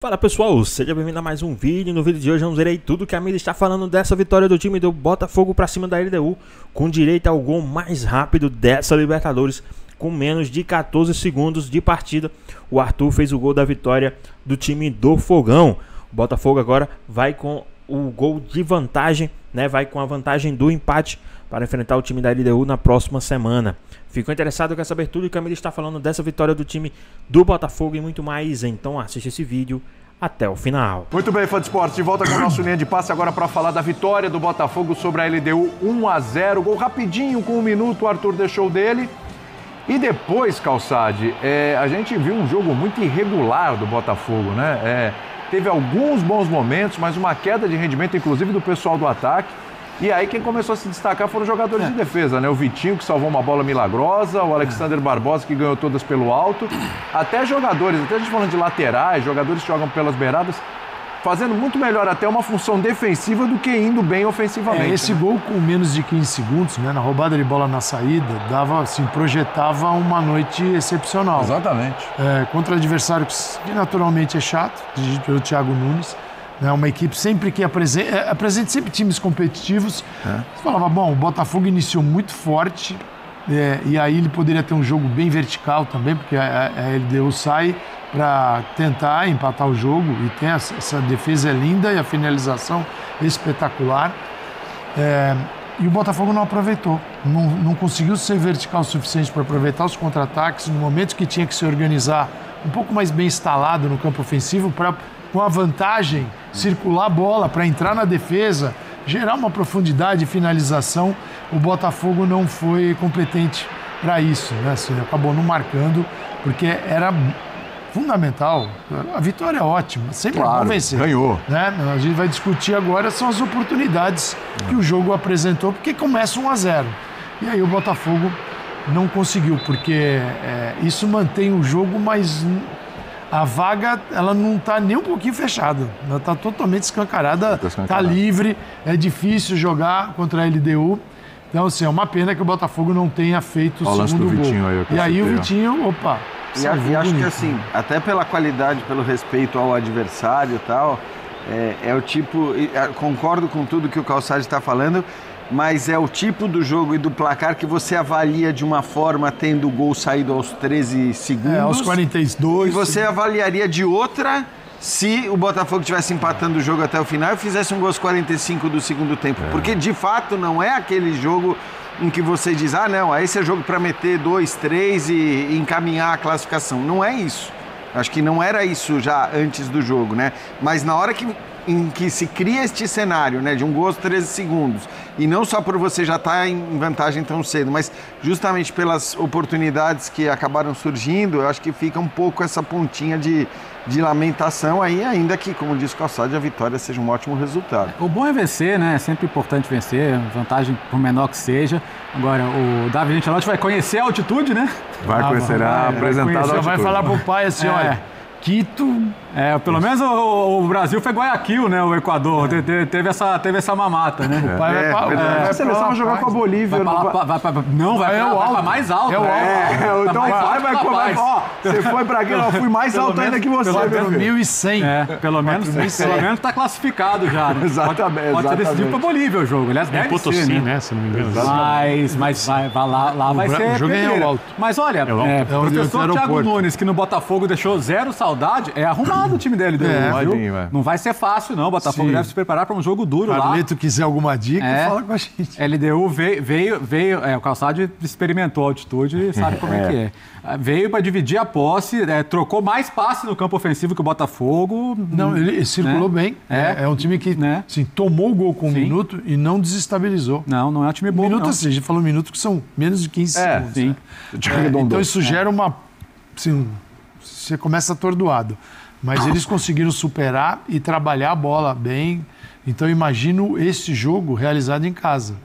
Fala pessoal, seja bem-vindo a mais um vídeo. No vídeo de hoje vamos ver aí tudo que a mídia está falando dessa vitória do time do Botafogo para cima da LDU, com direito ao gol mais rápido dessa Libertadores, com menos de 14 segundos de partida. O Arthur fez o gol da vitória do time do Fogão. O Botafogo agora vai com o gol de vantagem, né? Vai com a vantagem do empate para enfrentar o time da LDU na próxima semana. Ficou interessado com essa abertura e que a mídia está falando dessa vitória do time do Botafogo e muito mais? Então assiste esse vídeo até o final. Muito bem, fã de esporte, de volta com o nosso linha de passe agora para falar da vitória do Botafogo sobre a LDU 1-0. Gol rapidinho, com 1 minuto, o Arthur deixou dele. E depois, Calçade, a gente viu um jogo muito irregular do Botafogo, né? Teve alguns bons momentos, mas uma queda de rendimento, inclusive do pessoal do ataque. E aí quem começou a se destacar foram os jogadores de defesa, né? O Vitinho, que salvou uma bola milagrosa, o Alexander Barbosa, que ganhou todas pelo alto. Até jogadores, até a gente falando de laterais, jogadores que jogam pelas beiradas, fazendo muito melhor até uma função defensiva do que indo bem ofensivamente. Esse gol com menos de 15 segundos, né? Na roubada de bola na saída, dava, assim, projetava uma noite excepcional. Exatamente. Contra adversário que naturalmente é chato, dirigido pelo Thiago Nunes. Né, uma equipe sempre que apresenta sempre times competitivos. Você falava, bom, o Botafogo iniciou muito forte, e aí ele poderia ter um jogo bem vertical também, porque a LDU sai para tentar empatar o jogo, e tem essa defesa linda e a finalização espetacular. E o Botafogo não aproveitou, não conseguiu ser vertical o suficiente para aproveitar os contra-ataques no momento que tinha que se organizar um pouco mais bem instalado no campo ofensivo para, com a vantagem, circular a bola para entrar na defesa, gerar uma profundidade de finalização. O Botafogo não foi competente para isso, né? Assim, acabou não marcando, porque era fundamental. A vitória é ótima, sempre é bom vencer. Ganhou. Né? A gente vai discutir agora são as oportunidades que o jogo apresentou, porque começa 1-0. E aí o Botafogo não conseguiu, porque isso mantém o jogo, mas a vaga, ela não está nem um pouquinho fechada. Ela está totalmente escancarada, está livre, é difícil jogar contra a LDU. Então, assim, é uma pena que o Botafogo não tenha feito o segundo gol. E aí o Vitinho, opa... E acho que, assim, até pela qualidade, pelo respeito ao adversário e tal, é o tipo... Concordo com tudo que o Calçade está falando, mas é o tipo do jogo e do placar que você avalia de uma forma tendo o gol saído aos 13 segundos. Aos 42. E você avaliaria de outra se o Botafogo estivesse empatando o jogo até o final e fizesse um gol aos 45 do segundo tempo. Porque, de fato, não é aquele jogo em que você diz, não, esse é jogo para meter 2, 3 e encaminhar a classificação. Não é isso. Acho que não era isso já antes do jogo, né? Mas na hora em que se cria este cenário, né, de um gol aos 13 segundos, e não só por você já estar em vantagem tão cedo, mas justamente pelas oportunidades que acabaram surgindo, eu acho que fica um pouco essa pontinha de lamentação aí, ainda que, como disse o Calçade, a vitória seja um ótimo resultado. O bom é vencer, né? É sempre importante vencer, vantagem por menor que seja. Agora, o David Ancelotti vai conhecer a altitude, né? Vai conhecer a apresentada altitude. Vai falar pro pai assim, olha, Quito... pelo menos o Brasil foi Guayaquil, né? O Equador. Teve essa mamata, né? O pai a seleção vai jogar com a Bolívia. Vai pra mais alto. Então o pai vai... Você foi pra aqui, eu fui mais alto ainda que você. Pelo 1.100. Pelo menos tá classificado já. Né? Exatamente. Pode ser decidido pra Bolívia o jogo. Aliás, deve ser, né? Se não me engano. Mas lá vai ser... O jogo é alto. Mas olha, o professor Thiago Nunes, que no Botafogo deixou zero saudade, é arrumado o time dele. Não vai ser fácil, não. O Botafogo deve se preparar para um jogo duro lá. Se tu quiser alguma dica, fala com a gente. LDU veio o Calçade experimentou a altitude e sabe como é que é. Veio para dividir a posse, trocou mais passe no campo ofensivo que o Botafogo. Não, ele circulou bem. É um time que assim, tomou o gol com 1 minuto e não desestabilizou. Não é um time bom. Minuto, assim, a gente falou minuto que são menos de 15 segundos. Sim. Então isso gera uma... Assim, você começa atordoado. Mas eles conseguiram superar e trabalhar a bola bem. Então eu imagino esse jogo realizado em casa,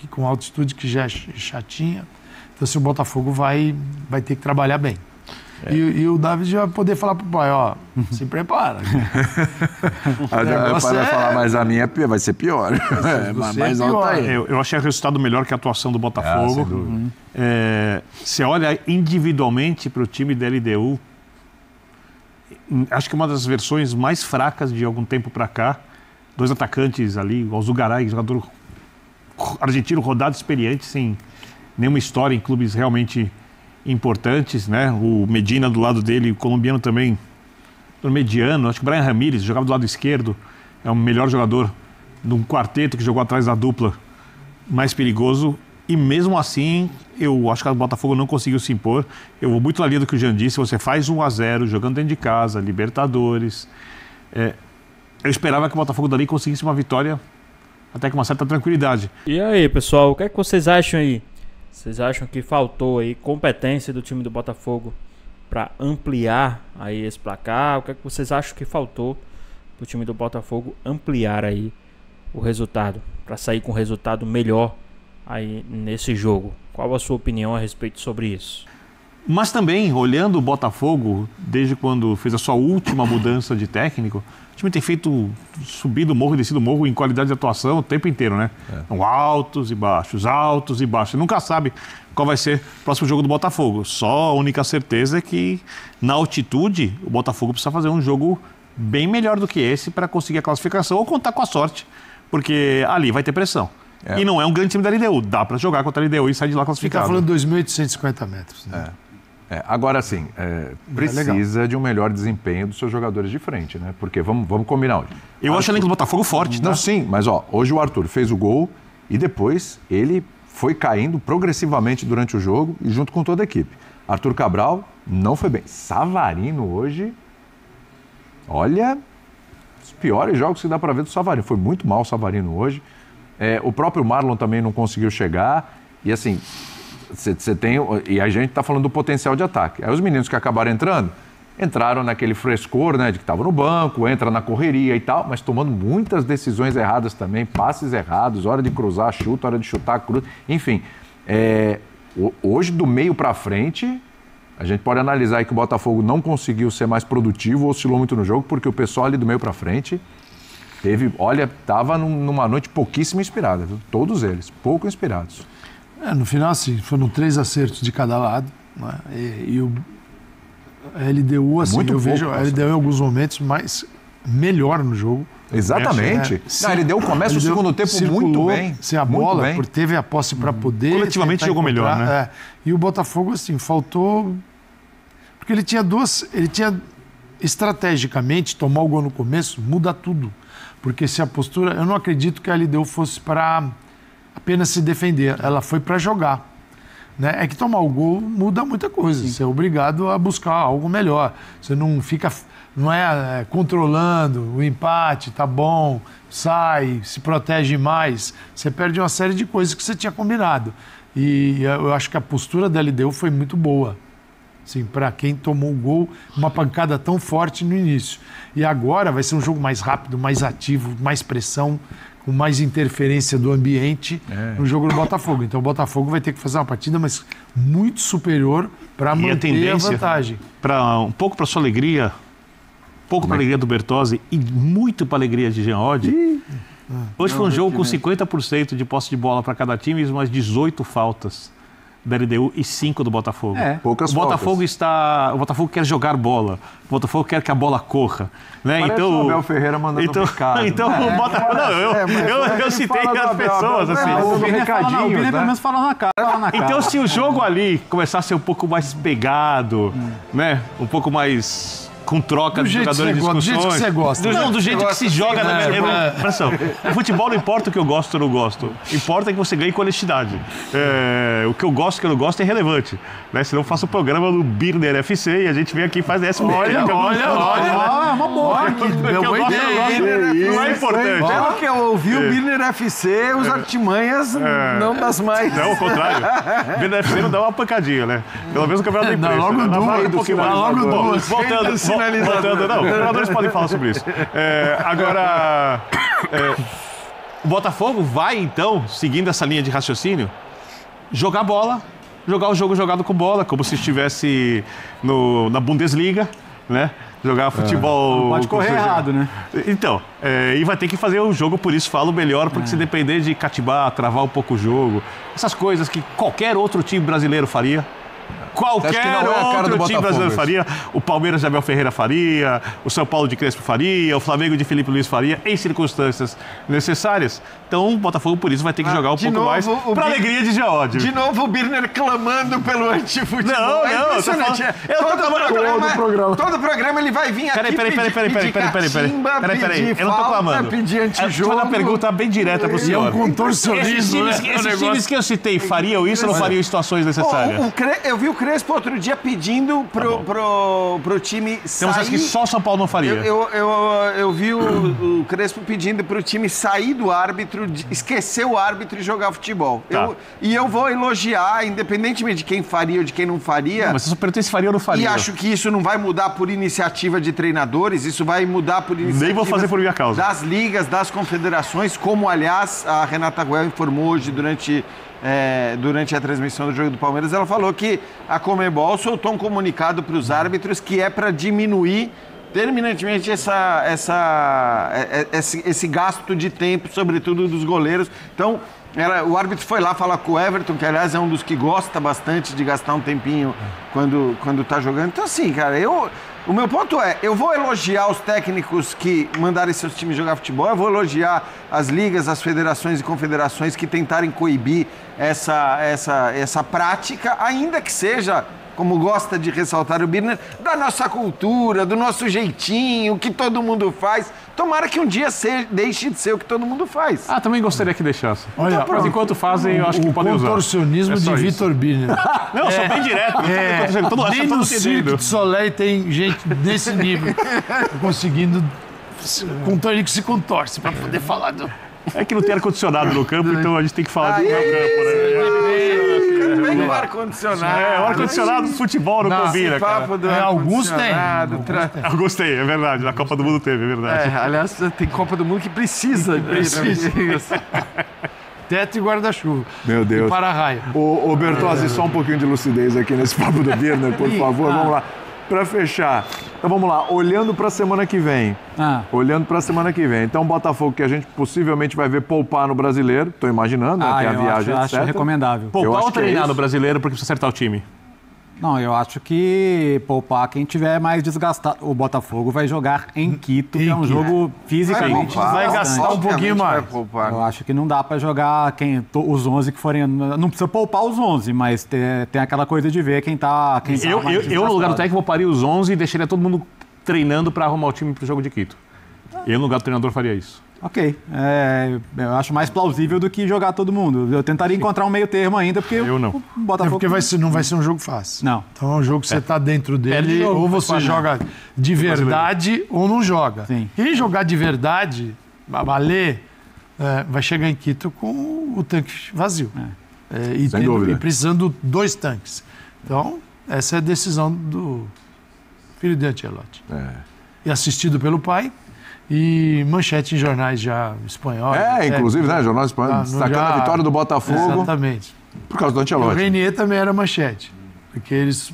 com altitude que já é chatinha. Então assim, o Botafogo vai ter que trabalhar bem. E o David vai poder falar pro pai, se prepara. O pai vai falar, mas a minha vai ser pior. Mais alta aí. Eu achei o resultado melhor que a atuação do Botafogo. Você olha individualmente para o time da LDU, acho que uma das versões mais fracas de algum tempo para cá. 2 atacantes ali, o Zugaray, jogador argentino rodado, experiente, sem nenhuma história em clubes realmente importantes, né? O Medina do lado dele, o colombiano também, mediano. Acho que o Brian Ramírez jogava do lado esquerdo, é o melhor jogador de um quarteto que jogou atrás da dupla mais perigoso. E mesmo assim, eu acho que o Botafogo não conseguiu se impor. Eu vou muito na linha do que o Jean disse, você faz 1-0 jogando dentro de casa, Libertadores. Eu esperava que o Botafogo dali conseguisse uma vitória até com uma certa tranquilidade. E aí, pessoal, o que é que vocês acham aí? Vocês acham que faltou aí competência do time do Botafogo para ampliar aí esse placar? O que é que vocês acham que faltou pro time do Botafogo ampliar aí o resultado, para sair com um resultado melhor aí nesse jogo? Qual a sua opinião a respeito sobre isso? Mas também, olhando o Botafogo, desde quando fez a sua última mudança de técnico, o time tem subido morro e descido morro em qualidade de atuação o tempo inteiro, né? Então, altos e baixos, altos e baixos. Você nunca sabe qual vai ser o próximo jogo do Botafogo. Só a única certeza é que, na altitude, o Botafogo precisa fazer um jogo bem melhor do que esse para conseguir a classificação ou contar com a sorte, porque ali vai ter pressão. E não é um grande time da LDU. Dá para jogar contra a LDU e sair de lá classificado. Você está falando de 2.850 metros. Né? Agora, sim, precisa de um melhor desempenho dos seus jogadores de frente, né? Porque vamos combinar hoje. Eu acho o elenco do Botafogo forte, tá? Não, sim, mas hoje o Arthur fez o gol e depois ele foi caindo progressivamente durante o jogo e junto com toda a equipe. Arthur Cabral não foi bem. Savarino hoje, olha, os piores jogos que dá para ver do Savarino. Foi muito mal o Savarino hoje. O próprio Marlon também não conseguiu chegar. E assim, você tem... E a gente está falando do potencial de ataque. Aí os meninos que acabaram entraram naquele frescor, né, de que estavam no banco, entra na correria e tal, mas tomando muitas decisões erradas também, passes errados, hora de cruzar, chuta, hora de chutar, cruza. Enfim, hoje do meio para frente, a gente pode analisar aí que o Botafogo não conseguiu ser mais produtivo, oscilou muito no jogo, porque o pessoal ali do meio para frente... estava numa noite pouquíssimo inspirada, viu? Todos eles, pouco inspirados. No final, assim, foram 3 acertos de cada lado, né? A LDU, assim, eu vejo a LDU em alguns momentos melhor no jogo. Exatamente. A LDU começa o segundo tempo muito bem. Sem a bola, porque teve a posse para poder... Coletivamente jogou melhor, né? E o Botafogo, assim, faltou... Porque ele tinha estrategicamente, tomar o gol no começo, muda tudo. Porque se a postura... Eu não acredito que a LDU fosse para apenas se defender. Ela foi para jogar. Né? É que tomar o gol muda muita coisa. Sim. Você é obrigado a buscar algo melhor. Você não fica... Não é controlando o empate, tá bom, sai, se protege mais. Você perde uma série de coisas que você tinha combinado. E eu acho que a postura da LDU foi muito boa. Assim, para quem tomou o gol, uma pancada tão forte no início. E agora vai ser um jogo mais rápido, mais ativo, mais pressão, com mais interferência do ambiente no jogo do Botafogo. Então o Botafogo vai ter que fazer uma partida mas muito superior para manter a vantagem. Um pouco para sua alegria, pouco para a alegria do Bertozzi e muito para a alegria de Jean Oddi. Hoje foi um jogo com 50% de posse de bola para cada time e mais 18 faltas da LDU e 5 do Botafogo. Poucas o Botafogo quer jogar bola. O Botafogo quer que a bola corra. Né? Parece o Abel Ferreira mandando um recado. Então o Botafogo... eu citei as pessoas, assim. O Vini pelo menos fala na cara. Então se o jogo ali começar a ser um pouco mais pegado, né? Um pouco mais... com troca de jogadores de discussões. Do jeito que você gosta. Não, do jeito que se joga na O futebol não importa o que eu gosto ou não gosto. Importa que você ganhe com honestidade. O que eu gosto e o que eu não gosto é irrelevante. Né? Senão eu faço o programa do Birner FC e a gente vem aqui e faz SP. Olha, uma boa. Não é importante. Pelo que eu ouvi, o Birner FC, os artimanhas não das mais. Não, ao contrário. O Birner FC não dá uma pancadinha, né? Pelo menos o campeonato da imprensa. Logo duas. Voltando, não, os jogadores podem falar sobre isso. Agora, o Botafogo vai, então, seguindo essa linha de raciocínio, jogar bola, jogar o jogo jogado com bola, como se estivesse na Bundesliga, né? Jogar futebol... Não pode correr errado, né? Então, e vai ter que fazer o jogo, por isso falo melhor, porque se depender de cativar, travar um pouco o jogo, essas coisas que qualquer outro time brasileiro faria, Qualquer Acho que não é a cara do outro time Botafogo brasileiro isso. faria. O Palmeiras de Abel Ferreira faria, o São Paulo de Crespo faria, o Flamengo de Felipe Luiz faria, em circunstâncias necessárias. Então o Botafogo, por isso, vai ter que jogar um de pouco novo, mais para alegria de Geódio. De novo o Birner clamando pelo antifutebol. Não, É impressionante. Todo programa ele vai vir aqui pedir catimba, pedir eu não tô falta, clamando. pedir antijogo. Vou fazer uma pergunta bem direta pro E é senhor. um contorcionismo, Esses times que eu citei fariam isso ou não fariam em situações necessárias? Eu vi o Crespo outro dia pedindo pro time sair. Temos que só o São Paulo não faria. Eu vi o Crespo pedindo pro time sair do árbitro, esquecer o árbitro e jogar futebol. Tá. Eu vou elogiar, independentemente de quem faria ou de quem não faria. Mas se eu perguntar se faria ou não faria. E acho que isso não vai mudar por iniciativa de treinadores, isso vai mudar por iniciativa. Nem vou fazer por minha causa. Das ligas, das confederações, como aliás a Renata Guel informou hoje durante a transmissão do jogo do Palmeiras. Ela falou que a Conmebol soltou um comunicado para os árbitros que é para diminuir terminantemente esse gasto de tempo, sobretudo dos goleiros. Então, o árbitro foi lá falar com o Everton, que aliás é um dos que gosta bastante de gastar um tempinho quando tá jogando. Então, assim, cara, o meu ponto é, eu vou elogiar os técnicos que mandarem seus times jogar futebol, eu vou elogiar as ligas, as federações e confederações que tentarem coibir essa prática, ainda que seja, como gosta de ressaltar o Birner, da nossa cultura, do nosso jeitinho, o que todo mundo faz. Tomara que um dia deixe de ser o que todo mundo faz. Ah, também gostaria que deixasse. Olha, mas enquanto fazem, eu acho que podem usar. O contorcionismo de Vitor Birner. Não, sou bem direto. Nem no Cirque de Soleil tem gente desse nível conseguindo ele que se contorce para poder falar do... É que não tem ar-condicionado no campo, então a gente tem que falar do meu campo, né? Vem com ar-condicionado. O ar-condicionado do futebol não combina, cara. Alguns têm. Alguns tem, é verdade. Na Copa do Mundo teve, é verdade. Aliás, tem Copa do Mundo que precisa. Teto e guarda-chuva. Meu Deus. E para-raio. Ô Bertozzi, só um pouquinho de lucidez aqui nesse papo do Birner, por favor. Vamos lá. Para fechar. Então vamos lá. Olhando para a semana que vem. Olhando para a semana que vem. Então, Botafogo, que a gente possivelmente vai ver poupar no Brasileiro. Estou imaginando, né? Que é a viagem, acho recomendável. Poupar ou treinar no Brasileiro porque precisa acertar o time? Não, eu acho que poupar quem tiver mais desgastado. O Botafogo vai jogar em Quito, que é um jogo fisicamente vai gastar um pouquinho mais. Eu acho que não dá pra jogar os 11 que forem... Não precisa poupar os 11, mas tem aquela coisa de ver quem tá eu no lugar do técnico, pouparia os 11 e deixaria todo mundo treinando pra arrumar o time pro jogo de Quito. Eu, no lugar do treinador, faria isso. Ok. Eu acho mais plausível do que jogar todo mundo. Eu tentaria encontrar um meio termo ainda, porque eu não. O Botafogo... Porque não vai ser um jogo fácil. Não. Então é um jogo que você está dentro dele, jogo, ou você joga de verdade ou não joga. Sim. Quem jogar de verdade, vai valer, vai chegar em Quito com o tanque vazio. Sem dúvida. E precisando 2 tanques. Então, essa é a decisão do filho de Ancelotti. E assistido pelo pai. E manchete em jornais já espanhóis. Inclusive, né? Jornais espanhóis destacando a vitória do Botafogo. Exatamente. Por causa do Ancelotti. O Renier também era manchete. Porque eles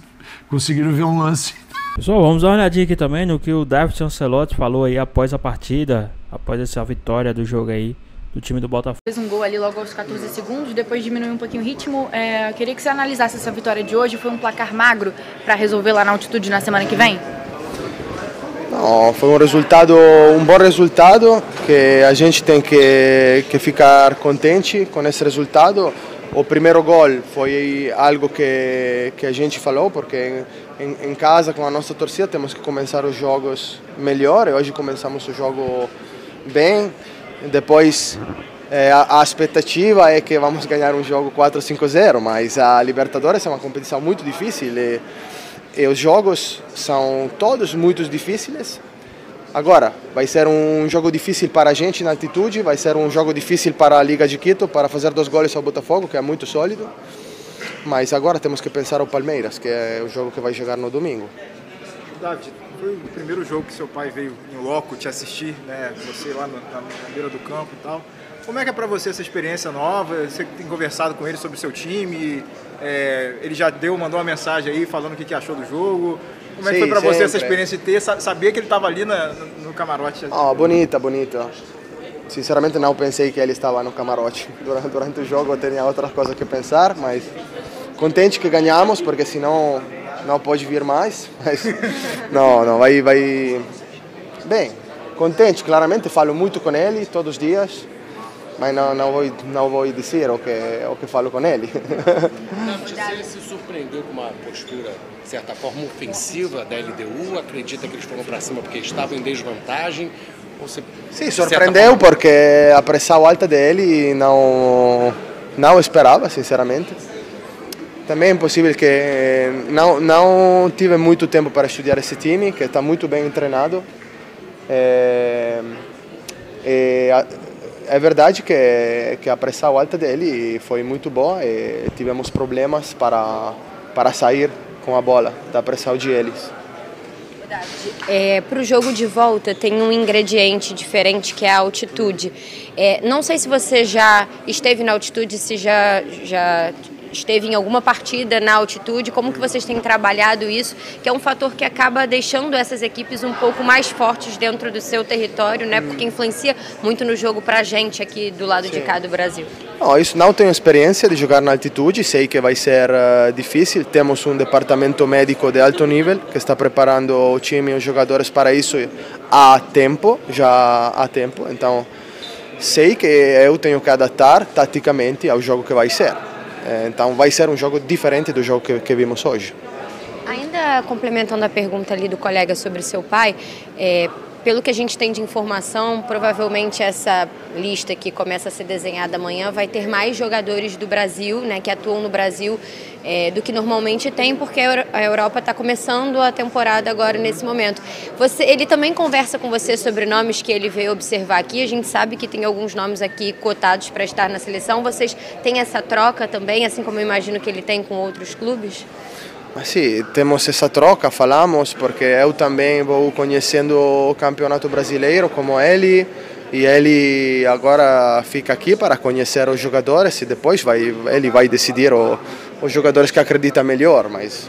conseguiram ver um lance. Pessoal, vamos dar uma olhadinha aqui também no que o David Ancelotti falou aí após a partida, após essa vitória do jogo aí do time do Botafogo. Fez um gol ali logo aos 14 segundos, depois diminuiu um pouquinho o ritmo. Queria que você analisasse essa vitória de hoje. Foi um placar magro para resolver lá na altitude na semana que vem? No, foi um bom resultado que a gente tem que ficar contente com esse resultado. O primeiro gol foi algo que a gente falou, porque em casa com a nossa torcida temos que começar os jogos melhor. Hoje começamos o jogo bem. Depois a expectativa é que vamos ganhar um jogo 4-5-0, mas a Libertadores é uma competição muito difícil. E os jogos são todos muito difíceis. Agora, vai ser um jogo difícil para a gente na altitude, vai ser um jogo difícil para a Liga de Quito, para fazer 2 gols ao Botafogo, que é muito sólido. Mas agora temos que pensar no Palmeiras, que é o jogo que vai jogar no domingo. David, foi o primeiro jogo que seu pai veio em loco te assistir, né? Você lá na beira do campo e tal. Como é que é para você essa experiência nova? Você tem conversado com ele sobre o seu time? Ele já mandou uma mensagem aí falando o que achou do jogo. Como é que foi para você essa experiência de saber que ele estava ali no camarote? Bonita. Sinceramente não pensei que ele estava no camarote. Durante o jogo eu tinha outras coisas que pensar, mas contente que ganhamos, porque senão não pode vir mais. Mas, não, vai bem. Contente, claramente, falo muito com ele todos os dias, mas não vou dizer o que falo com ele. Você se surpreendeu com uma postura, de certa forma, ofensiva da LDU? Acredita que eles foram para cima porque estavam em desvantagem? Sim, surpreendeu porque a pressão alta dele não esperava, sinceramente. Também é possível que não tive muito tempo para estudar esse time, que está muito bem treinado. É verdade que a pressão alta dele foi muito boa e tivemos problemas para sair com a bola da pressão de eles. Para o jogo de volta tem um ingrediente diferente que é a altitude. Não sei se você já esteve na altitude, se já esteve em alguma partida na altitude, como que vocês têm trabalhado isso, que é um fator que acaba deixando essas equipes um pouco mais fortes dentro do seu território, né? Porque influencia muito no jogo para a gente aqui do lado de cá do Brasil. Isso não tenho experiência de jogar na altitude, sei que vai ser difícil. Temos um departamento médico de alto nível que está preparando o time e os jogadores para isso já há tempo. Então, sei que eu tenho que adaptar taticamente ao jogo que vai ser. Então vai ser um jogo diferente do jogo que vimos hoje. Ainda complementando a pergunta ali do colega sobre seu pai, pelo que a gente tem de informação, provavelmente essa lista que começa a ser desenhada amanhã vai ter mais jogadores do Brasil, né, que atuam no Brasil, do que normalmente tem, porque a Europa está começando a temporada agora nesse momento. Ele também conversa com você sobre nomes que ele veio observar aqui. A gente sabe que tem alguns nomes aqui cotados para estar na seleção. Vocês têm essa troca também, assim como eu imagino que ele tem com outros clubes? Sim, temos essa troca, falamos, porque eu também vou conhecendo o campeonato brasileiro como ele, e ele agora fica aqui para conhecer os jogadores e depois ele vai decidir os jogadores que acredita melhor, mas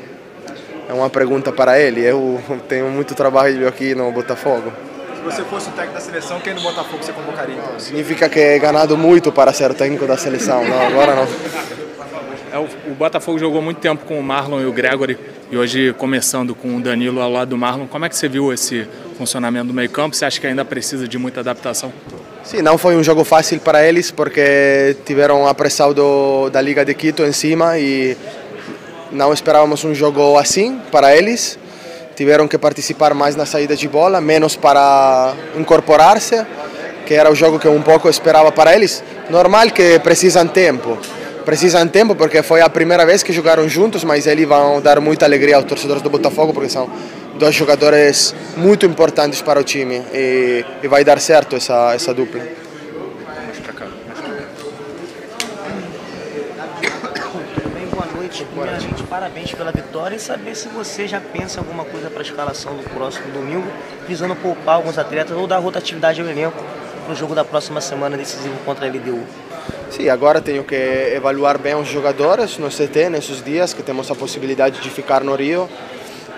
é uma pergunta para ele. Eu tenho muito trabalho aqui no Botafogo. Se você fosse o técnico da seleção, quem no Botafogo você convocaria? Então? Significa que he ganado muito para ser técnico da seleção, não, agora não. O Botafogo jogou muito tempo com o Marlon e o Gregory e hoje começando com o Danilo ao lado do Marlon. Como é que você viu esse funcionamento do meio-campo? Você acha que ainda precisa de muita adaptação? Sim, não foi um jogo fácil para eles porque tiveram a pressão da Liga de Quito em cima e não esperávamos um jogo assim para eles. Tiveram que participar mais na saída de bola, menos para incorporar-se, que era o jogo que um pouco esperava para eles. Normal que precisam tempo porque foi a primeira vez que jogaram juntos, mas eles vão dar muita alegria aos torcedores do Botafogo porque são dois jogadores muito importantes para o time e vai dar certo essa dupla. Bem, boa noite. Primeiramente, parabéns pela vitória e saber se você já pensa em alguma coisa para a escalação do próximo domingo, visando poupar alguns atletas ou dar rotatividade ao elenco para o jogo da próxima semana decisivo contra a LDU. Sim, agora tenho que avaliar bem os jogadores no CT nesses dias que temos a possibilidade de ficar no Rio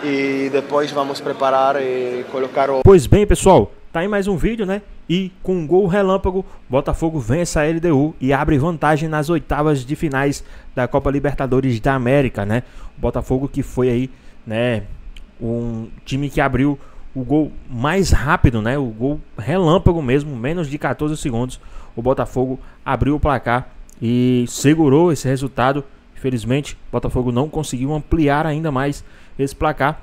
e depois vamos preparar e colocar o... Pois bem, pessoal, tá aí mais um vídeo, né? E com um gol relâmpago, Botafogo vence a LDU e abre vantagem nas oitavas de finais da Copa Libertadores da América, né? O Botafogo que foi aí, né, um time que abriu o gol mais rápido, né? O gol relâmpago mesmo, menos de 14 segundos. O Botafogo abriu o placar e segurou esse resultado. Infelizmente, o Botafogo não conseguiu ampliar ainda mais esse placar.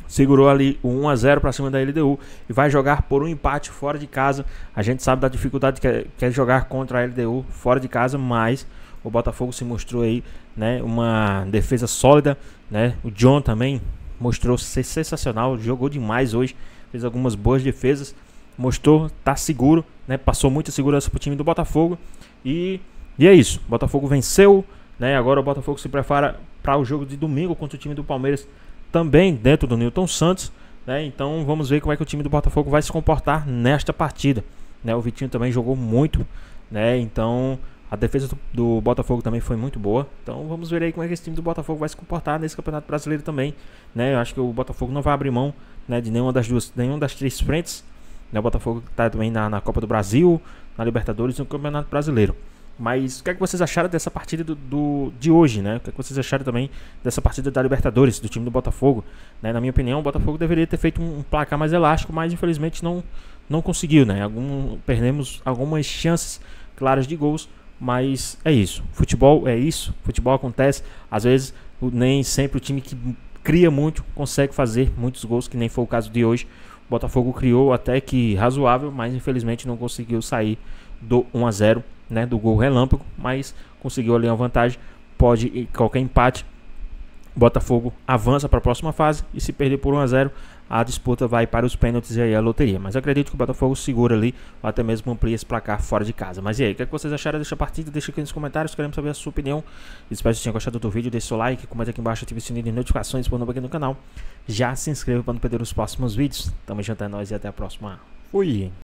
Segurou ali o 1-0 para cima da LDU e vai jogar por um empate fora de casa. A gente sabe da dificuldade que é jogar contra a LDU fora de casa, mas o Botafogo se mostrou aí, né, uma defesa sólida, né? O John também mostrou ser sensacional, jogou demais hoje, fez algumas boas defesas. Mostrou, tá seguro, né? Passou muita segurança pro time do Botafogo. E é isso. O Botafogo venceu, né? Agora o Botafogo se prepara para o jogo de domingo contra o time do Palmeiras, também dentro do Newton Santos, né? Então vamos ver como é que o time do Botafogo vai se comportar nesta partida, né? O Vitinho também jogou muito, né? Então a defesa do Botafogo também foi muito boa. Então vamos ver aí como é que esse time do Botafogo vai se comportar nesse Campeonato Brasileiro também, né? Eu acho que o Botafogo não vai abrir mão, né, de nenhuma das três frentes. O Botafogo está também na Copa do Brasil, na Libertadores e no Campeonato Brasileiro. Mas o que é que vocês acharam dessa partida de hoje, né? O que é que vocês acharam também dessa partida da Libertadores, do time do Botafogo? Né? Na minha opinião, o Botafogo deveria ter feito um placar mais elástico, mas infelizmente não conseguiu, né? Perdemos algumas chances claras de gols, mas é isso. Futebol é isso, futebol acontece. Às vezes, nem sempre o time que cria muito consegue fazer muitos gols, que nem foi o caso de hoje. O Botafogo criou até que razoável, mas infelizmente não conseguiu sair do 1-0, né, do gol relâmpago, mas conseguiu ali uma vantagem. Pode qualquer empate, Botafogo avança para a próxima fase, e se perder por 1-0, a disputa vai para os pênaltis e aí a loteria. Mas eu acredito que o Botafogo segura ali, ou até mesmo amplia esse placar fora de casa. Mas e aí, o que é que vocês acharam dessa partida? Deixa aqui nos comentários, queremos saber a sua opinião. Espero que vocês tenham gostado do vídeo, deixe seu like, comenta aqui embaixo, ative o sininho de notificações, por novo aqui no canal. Já se inscreva para não perder os próximos vídeos. Tamo junto, é nóis e até a próxima. Fui!